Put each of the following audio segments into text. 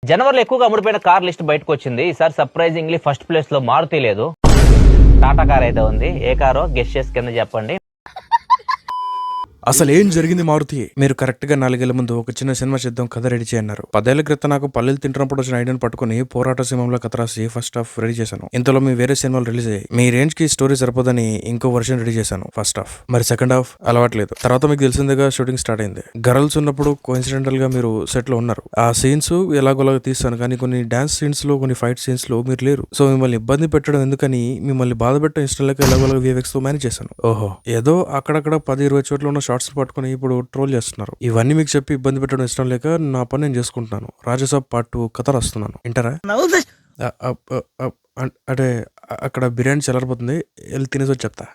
జనవరిలో ఎక్కువగా అమ్ముడిపోయిన car list బయటకు వచ్చింది. ఈసారి సర్ప్రైజింగ్లీ ఫస్ట్ ప్లేస్ లో మారుతి లేదు, టాటా కార్ అయితే ఉంది. ఏ కారో గెస్ చేసి కింద చెప్పండి. అసలు ఏం జరిగింది మారుతి? మీరు కరెక్ట్ గా 4 ఏళ్ల ముందు ఒక చిన్న సినిమా చేద్దాం, కథ రెడీ చేయన్నారు. 10 ఏళ్ల క్రితం నాకు పల్లెలు తింటున్నప్పుడు వచ్చిన ఐడియాను పట్టుకుని పోరాట సింహంలో కథ రాసి ఫస్ట్ హాఫ్ రెడీ చేశాను. ఇంతలో మీ వేరే సినిమాలు రిలీజ్ అయ్యాయి. మీ రేంజ్ కి స్టోరీ సరిపోదని ఇంకో వర్షన్ రెడీ చేశాను ఫస్ట్ హాఫ్. మరి సెకండ్ హాఫ్ అలవాట్లేదు. తర్వాత మీకు తెలిసిందిగా షూటింగ్ స్టార్ట్ అయింది. గర్ల్స్ ఉన్నప్పుడు కోఇన్సిడెంటల్ గా మీరు సెట్ లో ఉన్నారు. ఆ సీన్స్ ఎలాగోలాగా తీస్తాను, కానీ కొన్ని డాన్స్ సీన్స్ లో, కొన్ని ఫైట్ సీన్స్ లో మీరు లేరు. సో మిమ్మల్ని ఇబ్బంది పెట్టడం ఎందుకని మిమ్మల్ని బాధ పెట్టడం ఇష్టం లేక ఎలాగోలాగా VFX తో మేనేజ్ చేశాను. ఓహో, ఏదో అక్కడక్కడ 10-20 చోట్ల ఉన్న షార్ట్స్ పట్టుకుని ఇప్పుడు ట్రోల్ చేస్తున్నారు. ఇవన్నీ మీకు చెప్పి ఇబ్బంది పెట్టడం ఇష్టం లేక నా పని నేను చేసుకుంటున్నాను. రాజసాబ్ పార్ట్ 2 కథ రాస్తున్నాను. వింటారా? అంటే అక్కడ బిర్యానీ చల్లారిపోతుంది, వెళ్ళి తినేసి వచ్చి చెప్తా.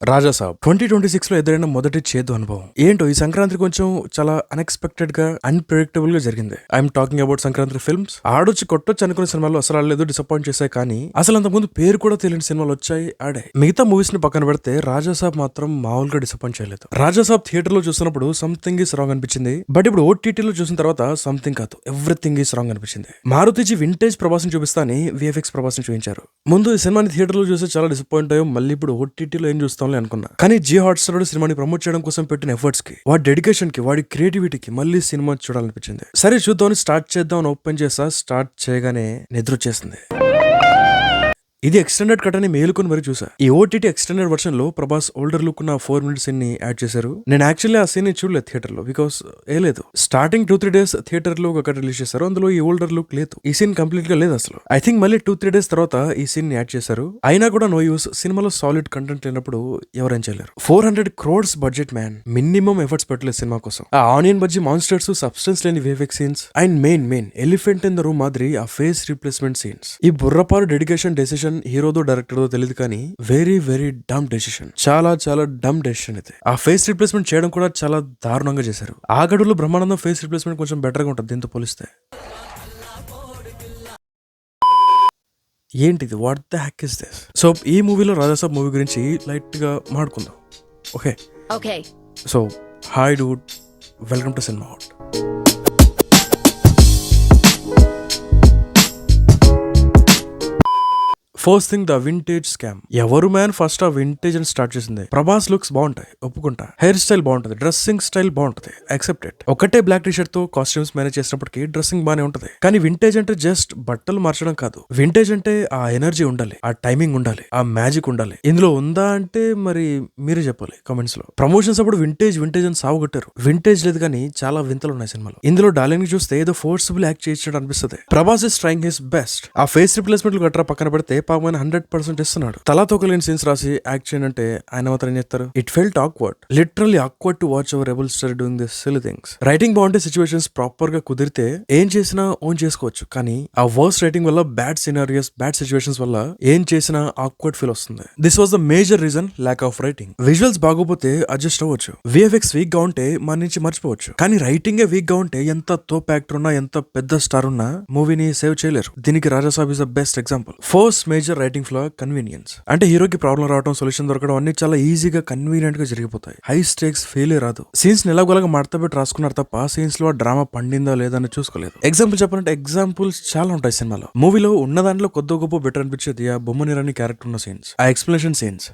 రాజాసాబ్ 2026 లో ఎదురైన మొదటి చేదు అనుభవం ఏంటో ఈ సంక్రాంతి కొంచెం చాలా అన్ఎక్స్పెక్టెడ్ గా, అన్ప్రెడిక్టబుల్ గా జరిగింది. I'm talking about Sankranti films. ఆడొచ్చి కొట్టొచ్చు అనుకున్న సినిమాలు అసలు ఆడలేదు, డిసప్పాయింట్ చేశాయి. కానీ అసలు అంతకుముందు పేరు కూడా తెలియని సినిమాలు వచ్చాయి, ఆడాయి. మిగతా మూవీస్ ని పక్కన పెడితే రాజాసాబ్ మాత్రం మామూలుగా డిసప్పాయింట్ చేయలేదు. రాజాసాబ్ థియేటర్ లో చూసినప్పుడు సంథింగ్ ఈస్ రాంగ్ అనిపించింది. బట్ ఇప్పుడు OTT లో చూసిన తర్వాత సంథింగ్ కాదు, ఎవ్రీథింగ్ ఈస్ రాంగ్ అనిపించింది. మారుతిజీ వింటేజ్ ప్రభాస్ ని చూపిస్తా అని VFX ప్రభాస్ ని చూపించారు. ముందు ఈ సినిమాని థియేటర్ లో చూసి చాలా డిసప్పాయింట్ అయ్యాం. మళ్ళీ ఇప్పుడు OTT లో ఏం చూస్తాం అనుకున్నా. కానీ జియో హాట్స్టార్ సినిమాని ప్రమోట్ చేయడం కోసం పెట్టిన ఎఫర్ట్స్ కి, వాడి డెడికేషన్ కి, వాడి క్రియేటివిటీకి మళ్ళీ సినిమా చూడాలనిపించింది. సరే చూద్దామని స్టార్ట్ చేద్దామని ఓపెన్ చేసా. స్టార్ట్ చేయగానే నిద్ర వచ్చేసింది. ఇది ఎక్స్టెండెడ్ కట్ అని మేలుకొని మరి చూసా. ఈ OTT ఎక్స్టెండెడ్ వర్షన్ లో ప్రభాస్ ఓల్డర్ లుక్ ఉన్న 4 minutes సీన్ ని యాడ్ చేశారు. నేను యాక్చువల్లీ ఆ సీన్ ని చూడలేదు థియేటర్ లో, బికాస్ లేదు. స్టార్టింగ్ 2-3 days థియేటర్ లో ఒక రిలీజ్ చేశారు, అందులో ఈ ఓల్డర్ లుక్ లేదు. ఈ సీన్ కంప్లీట్ గా లేదు అసలు. ఐ థింక్ మళ్ళీ 2-3 days తర్వాత ఈ సీన్ ని యాడ్ చేశారు. అయినా కూడా నో యూస్. సినిమాలో సాలిడ్ కంటెంట్ లేనప్పుడు ఎవరేం చేయలేరు. 400 crores budget man, minimum efforts పెట్టలేదు సినిమా కోసం. ఆ ఆనియన్ బజ్జీ మాన్స్టర్స్, సబ్స్టెన్స్ లేని VFX scenes, and main elephant in the room మాదిరి ఆ ఫేస్ రీప్లేస్మెంట్ సీన్స్. ఈ బుర్రపారు డెడికేషన్ డెసిషన్ హీరోదో డైరెక్టర్ తెలియదు, కానీ వెరీ డమ్ డెసిషన్. చాలా డమ్ డెసిషన్ ఇది. ఆ ఫేస్ రీప్లేస్మెంట్ చేయడం కూడా చాలా దారుణంగా చేశారు. ఆ గడువులో బ్రహ్మానందం ఫేస్ రీప్లేస్మెంట్ కొంచెం బెటర్ గా ఉంటుంది దీంతో పోలిస్తే. ఏంటిది? What the heck is this? So ఈ మూవీలో రాజాసాబ్ మూవీ గురించి లైట్ గా మాట్లాడుకుందాం. Okay. So hi dude, welcome to cinema hout. First thing, the vintage scam. ఎవరు మ్యాన్ ఫస్ట్ ఆ వింటేజ్ అని స్టార్ట్ చేసింది? ప్రభాస్ లుక్స్ బాగుంటాయి, ఒప్పుకుంటా. హెయిర్ స్టైల్ బాగుంటది, డ్రెస్సింగ్ స్టైల్ బాగుంటది, యాక్సెప్టెడ్. ఒకటే బ్లాక్ టీ షర్ట్ తో కాస్ట్యూమ్స్ మేనేజ్ చేసినప్పటికీ డ్రెస్సింగ్ బానే ఉంటది. కానీ వింటేజ్ అంటే జస్ట్ బట్టలు మార్చడం కాదు. వింటేజ్ అంటే ఆ ఎనర్జీ ఉండాలి, ఆ టైమింగ్ ఉండాలి, ఆ మ్యాజిక్ ఉండాలి. ఇందులో ఉందా అంటే మరి మీరే చెప్పాలి కామెంట్స్ లో. ప్రమోషన్స్ అప్పుడు వింటేజ్ అని సాగుగొట్టారు. వింటేజ్ లేదు, కానీ చాలా వింతలు ఉన్నాయి సినిమాలో. ఇందులో డార్లింగ్ చూస్తే ఏదో ఫోర్స్ఫుల్ యాక్ట్ చేసినట్టు అనిపిస్తుంది. Prabhas is trying his best. ఆ ఫేస్ రిప్లేస్మెంట్ గట్రా పక్కన పెడితే 100% ఇస్తున్నాడు. తలా తోకలేని సీన్స్ రాసి యాక్ట్ చేయంటే ఆయన మాత్రం ఏం చేస్తారు? It felt awkward, literally awkward to watch our rebel star doing this silly things. Writing బాగుంటే, సిచ్యువేషన్స్ ప్రాపర్ గా కుదిరితే ఏం చేసినా ఓన్ చేసుకోవచ్చు. కానీ ఆ వర్స్ట్ రైటింగ్ వల్ల, బ్యాడ్ సినారియోస్, బ్యాడ్ సిచ్యువేషన్స్ వల్ల ఏం చేసినా ఆక్వర్డ్ ఫీల్ వస్తుంది. This was the major reason, lack of writing. Visuals బాగోపోతే అడ్జస్ట్ అవ్వచ్చు, VFX వీక్ గా ఉంటే మన నుంచి మర్చిపోవచ్చు. కానీ రైటింగ్ వీక్ గా ఉంటే ఎంత తోప్ యాక్టర్ ఉన్నా, ఎంత పెద్ద స్టార్ ఉన్నా మూవీని సేవ్ చేయలేరు. దీనికి Rajasaab is the best example. First major writing flow, convenience. అంటే హీరోకి ప్రాబ్లం రావడం, సొల్యూషన్ దొరకడం అన్ని చాలా ఈజీగా, కన్వీనియంట్ గా జరిగిపోతాయి. హై స్టేక్స్ ఫెయిలే రాదు. సీన్స్ ని ఎలాగోలాగా మడతపెట్టి రాసుకున్నారు తప్ప సీన్స్ లో డ్రామా పండిందా లేదా అని చూసుకోలేదు. ఎగ్జాంపుల్ చెప్పాలంటే ఎగ్జాంపుల్స్ చాలా ఉంటాయి సినిమాలో. మూవీలో ఉన్న దాంట్లో కొద్ది గొప్ప బెటర్ అనిపించేది ఆ బొమ్మనిరాని క్యారెక్టర్ ఉన్న సీన్స్, ఆ ఎక్స్ప్లెనేషన్ సీన్స్.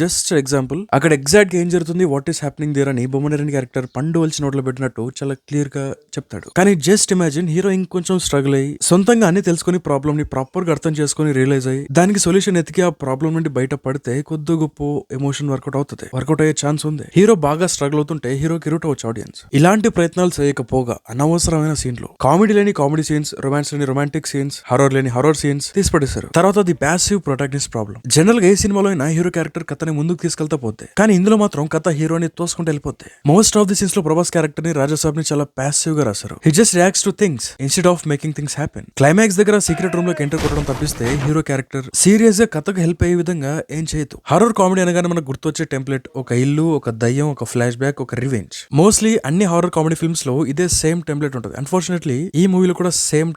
జస్ట్ ఎగ్జాంపుల్ అక్కడ ఎగ్జాక్ట్ గా ఏం జరుగుతుంది, వాట్ ఈస్ హ్యాపెనింగ్ దేర్ అని బొమ్మనిరాని క్యారెక్టర్ పండు వలిచి నోట్లో పెట్టినట్టు చాలా క్లియర్ గా చెప్తాడు. కానీ జస్ట్ ఇమాజిన్ హీరో ఇంకొంచెం స్ట్రగుల్ అయ్యి సొంతంగా అన్ని తెలుసుకుని, ప్రాబ్లమ్ ని ప్రాపర్ గా అర్థం చేసుకుని, రియలైజ్ అయ్యి దానికి సొల్యూషన్ ఎతికి ఆ ప్రాబ్లం నుండి బయట పడితే కొద్ది గొప్ప ఎమోషన్ వర్కౌట్ అయ్యే ఛాన్స్ ఉంది. హీరో బాగా స్ట్రగుల్ అవుతుంటే హీరోకి రూట్ అవచ్చు ఆడియన్స్. ఇలాంటి ప్రయత్నాలు చేయకపోగా అనవసరమైన సీన్లు, కామెడీ లేని కామెడీ సీన్స్, రొమాన్స్ లేని రొమాంటిక్ సీన్స్, హర్రర్ లేని హర్రర్ సీన్స్ తీసిపడేశారు. తర్వాత the passive protagonist problem. General గా ఏ సినిమాలో అయినా హీరో క్యారెక్టర్ కథని ముందుకు తీసుకెళ్తా పోతే, కానీ ఇందులో మాత్రం కథ హీరోని తోసుకుంటూ వెళ్ళిపోతే. మోస్ట్ ఆఫ్ ది సీన్స్ లో ప్రభాస్ క్యారెక్టర్ ని రాజాసాబ్ ని చాలా ప్యాసివ్ గా రాశారు. He just reacts to things instead of making things happen. Climax దగ్గర సీక్రెట్ రూమ్ లోకి ఎంటర్ కొట్టడం తప్పిస్తే హీరో క్యారెక్టర్ సీరియస్ గా కథకు హెల్ప్ అయ్యే విధంగా ఏం చేయదు. హర్రర్ కామెడీ అనగానే మనకు గుర్తొచ్చే టెంప్లెట్ ఒక ఇల్లు, ఒక దయ్యం, ఒక ఫ్లాష్ బ్యాక్, ఒక రివెంజ్. మోస్ట్లీ అన్ని హారర్ కామెడీ ఫిల్మ్స్ లో ఇదే సేమ్ టెంప్లెట్ ఉంటుంది. అన్ఫార్చునేట్లీ ఈ మూవీలో కూడా సేమ్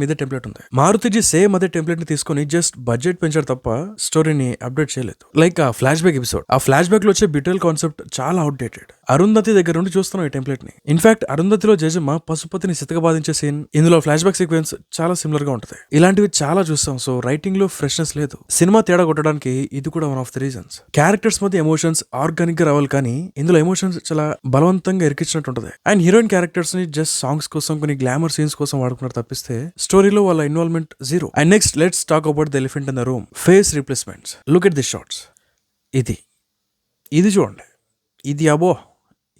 ఇదే టెంప్లెట్ ఉంది. మారుతిజీ సేమ్ అదే టెంప్లెట్ ని తీసుకుని జస్ట్ బడ్జెట్ పెంచారు తప్ప స్టోరీని అప్డేట్ చేయలేదు. లైక్ ఆ ఫ్లాష్ బ్యాక్ ఎపిసోడ్, ఆ ఫ్లాష్ బ్యాక్ లో వచ్చే బిటల్ కాన్సెప్ట్ చాలా అవుట్డేటెడ్. అరుంధతి దగ్గర నుండి చూస్తున్నాం ఈ టెంప్లెట్ ని. ఇన్ఫాక్ట్ అరుంధతిలో జేజమ్మ పశుపతిని సితకబాదించే సీన్ ఇందులో ఫ్లాష్ బ్యాక్ సీక్వెన్స్ చాలా సిమిలర్ గా ఉంటుంది. ఇలాంటివి చాలా చూస్తాం. సో రైటింగ్ లో ఫ్రెష్నెస్ లేదు. సినిమా తేడా కొట్టడానికి ఇది కూడా one of the reasons. Characters మధ్య ఎమోషన్స్ ఆర్గానిక్ గా రావాలి, కానీ ఇందులో ఎమోషన్స్ చాలా బలవంతంగా ఇరికించినట్టు ఉంటుంది. అండ్ హీరోయిన్ క్యారెక్టర్స్ ని జస్ట్ సాంగ్స్ కోసం, కొన్ని గ్లామర్ సీన్స్ కోసం వాడుకున్నారు తప్పిస్తే స్టోరీలో వాళ్ళ involvement zero. And next let's talk about the elephant in the room, face replacements. Look at the shorts. ఇది చూడండి. ఇది అబో,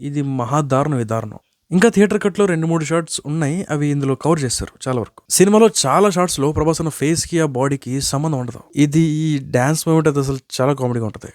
ఇది మహాదారుణం. ఈ దారుణం. ఇంకా థియేటర్ కట్ లో 2-3 షార్ట్స్ ఉన్నాయి, అవి ఇందులో కవర్ చేస్తారు చాలా వరకు. సినిమాలో చాలా షార్ట్స్ లో ప్రభాస్ అన్న ఫేస్ కి ఆ బాడీకి సంబంధం ఉండదు. ఇది ఈ డాన్స్ మూమెంట్ అది అసలు చాలా కామెడీగా ఉంటుంది.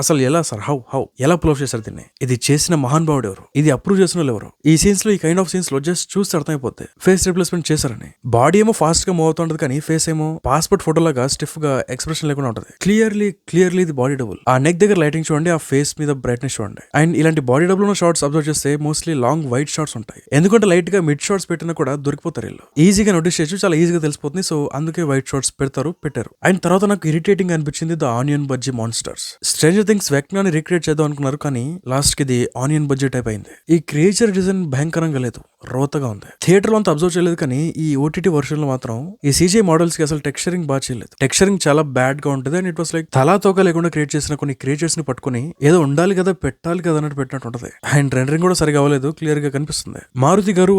అసలు ఎలా సార్, హౌ ఎలా పుల్ ఆఫ్ చేశారు దీన్ని? ఇది చేసిన మహానుభావుడు ఎవరు? ఇది అప్రూవ్ చేసిన వాళ్ళు ఎవరు? ఈ సీన్స్ లో, ఈ కైండ్ ఆఫ్ సీన్స్ లో జస్ట్ చూస్తే అర్థమైపోతే ఫేస్ రిప్లేస్మెంట్ చేశారని. బాడీ ఏమో ఫాస్ట్ గా మూవ్ అవుతుంటది, కానీ ఫేస్ ఏమో పాస్పోర్ట్ ఫోటో లాగా స్టిఫ్ గా ఎక్స్ప్రెషన్ లేకుండా ఉంటుంది. క్లియర్లీ ఇది బాడీ డబుల్. ఆ నెక్ దగ్గర లైటింగ్ చూడండి, ఆ ఫేస్ మీద బ్రైట్నెస్ చూడండి. అండ్ ఇలాంటి బాడీ డబుల్ ఉన్న షార్ట్స్ అబ్జర్వ్ చేస్తే మోస్ట్లీ లాంగ్ వైట్ షార్ట్స్ ఉంటాయి. ఎందుకంటే లైట్ గా మిడ్ షార్ట్స్ పెట్టినా కూడా దొరికిపోతారు వీళ్ళు. ఈజీగా నోటీస్ చేయొచ్చు, చాలా ఈజీగా తెలిసిపోతుంది. సో అందుకే వైట్ షార్ట్స్ పెట్టారు. అండ్ తర్వాత నాకు ఇరిటేటింగ్ అనిపించింది the onion bajji monsters. Stranger things వెక్నాని రీక్రియేట్ చేద్దాం అనుకున్నారు, కానీ లాస్ట్ కి ఇది ఆనియన్ బజ్జీ టైప్ అయింది. ఈ క్రియేచర్ డిజైన్ భయంకరంగా లేదు, రోతగా ఉంది. థియేటర్ లో అంత అబ్జర్వ్ చేయలేదు, కానీ ఈ ఓటీటీ వర్షన్ లో మాత్రం ఈ సీజీ మోడల్స్ కి అసలు టెక్స్చరింగ్ బాగా చేయలేదు. టెక్స్చరింగ్ చాలా బ్యాడ్ గా ఉంటుంది. అండ్ ఇట్ వాస్ లైక్ తలా తోక లేకుండా క్రియేట్ చేసిన కొన్ని క్రియేచర్స్ ని పట్టుకుని ఏదో ఉండాలి కదా, పెట్టాలి కదా అన్నట్టు పెట్టినట్టు ఉంటుంది. అండ్ రెండరింగ్ కూడా సరిగా అవ్వలేదు, క్లియర్ గా కనిపిస్తుంది. మారుతి గారు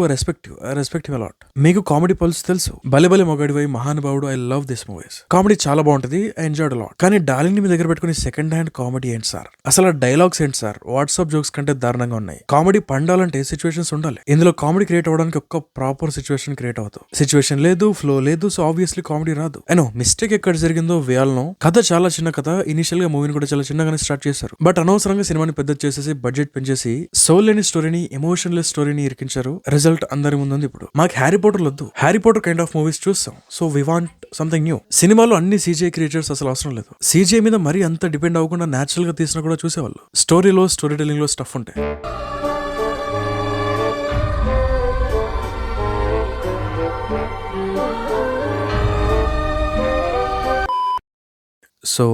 రెస్పెక్టివ్ అలాట్. మీకు కామెడీ పల్స్ తెలుసు, బలే మొగాడివై, మహానుభావుడు, I love this movies. Comedy చాలా బాగుంటది, ఐ ఎంజాయ్డ్ అలాట్. కానీ డార్లింగ్ ని మీ దగ్గర పెట్టుకుని సెకండ్ హ్యాండ్ కామెడీ ఏంటి సార్? అసలు డైలాగ్స్ ఏంటి సార్? వాట్సాప్ జోక్స్ కంటే దారుణంగా ఉన్నాయి. కామెడీ పండాలంటే సిచ్యువేషన్స్ ఉండాలి. ఇందులో కామెడీ క్రియేట్ అవ్వడానికి ఒక్క ప్రాపర్ సిచ్యువేషన్ క్రియేట్ అవుతుంది. సిచ్యువేషన్ లేదు, ఫ్లో లేదు, సో ఆబ్వియస్లీ కామెడీ రాదు. అయినో మిస్టేక్ ఎక్కడ జరిగిందో వేయాలను. కథ చాలా చిన్న కథ. ఇనిషియల్ గా మూవీని కూడా చాలా చిన్నగానే స్టార్ట్ చేశారు, బట్ అనవసరంగా సినిమాని పెద్ద చేసేసి బడ్జెట్ పెంచేసి సోల్ లేని స్టోరీని, ఎమోషన్లెస్ స్టోరీని ఇరికించారు. రిజల్ట్ అందరి ముందు ఇప్పుడు. మాకు హ్యారీ పోటర్ వద్దు, Harry Potter kind of movies చూస్తాం. So we want something new. సినిమాలో అన్ని సీజీఐ క్రియేటర్స్ అసలు అవసరం లేదు. సీజీఐ మీద మరీ అంత డిపెండ్ అవ్వకుండా నేచురల్ గా తీసినా కూడా చూసేవాళ్ళు. స్టోరీలో, స్టోరీ టెల్లింగ్ లో స్టఫ్ ఉంటాయి. So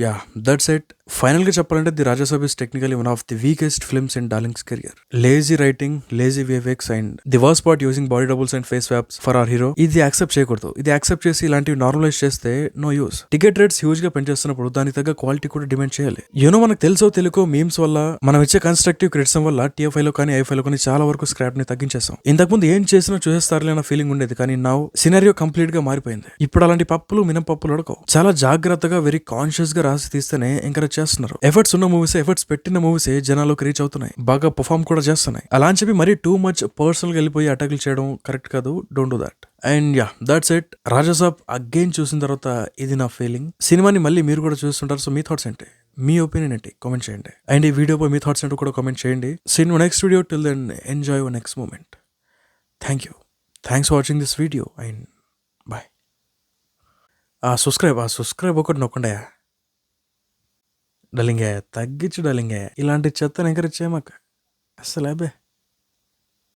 ya, that's it. Final గా చెప్పాలంటే the Rajasaab is technically one of the weakest films in darling's career. Lazy writing, lazy VFX and the worst part using body doubles and face swaps for our hero. ఇది accept చేయకూడదు. ఇది accept చేసి ఇలాంటివి normalise చేస్తే no use. Ticket rates huge గా పెంచేస్తున్నప్పుడు దానికి తగ్గ క్వాలిటీ కూడా డిమాండ్ చేయాలి. యూనో మనకు తెలుసో తెలుగు మీమ్స్ వల్ల, మనం ఇచ్చే కన్స్ట్రక్టివ్ క్రిటిసిజం వల్ల TFI లో కానీ ఐఫై లో కానీ చాలా వరకు స్క్రాప్ ని తగ్గించేసాం. ఇంతకుముందు ఏం చేసినా చూసేస్తారులే అన్న ఫీలింగ్ ఉండేది, కానీ నౌ సినారియో కంప్లీట్ గా మారిపోయింది. ఇప్పుడు అలాంటి పప్పులు మినపప్పులు ఉడకవు. చాలా జాగ్రత్తగా, వెరీ కాన్షియస్ గా రాసి తీస్తేనే ఎంకరేజ్ చేస్తున్నారు. ఎఫర్ట్స్ ఉన్న మూవీస్, ఎఫర్ట్స్ పెట్టిన మూవీసే జనాల్లోకి రీచ్ అవుతున్నాయి, బాగా పర్ఫార్మ్ కూడా చేస్తున్నాయి. అలా అని చెప్పి మరీ టూ మచ్ పర్సనల్ గా వెళ్ళిపోయి అటాక్లు చేయడం కరెక్ట్ కాదు. Don't do that. And yeah, that's it. Rajasaab again చూసిన తర్వాత ఇది నా ఫీలింగ్. సినిమాని మళ్ళీ మీరు కూడా చూస్తుంటారు. సో మీ థాట్స్ ఏంటి? మీ ఒపీనియన్ ఏంటి? కామెంట్ చేయండి. అండ్ ఈ వీడియోపై మీ థాట్స్ ఏంటో కూడా కామెంట్ చేయండి. See you next video. Till then enjoy your next moment. Thank you. Thanks for watching this video and bye. Subscribe ఒకటి నొక్కండి డలింగే, తగ్గించు డలింగే. ఇలాంటి చెత్తను ఎంకరేజ్ చేయమాక అస్సలు. అబ్బే.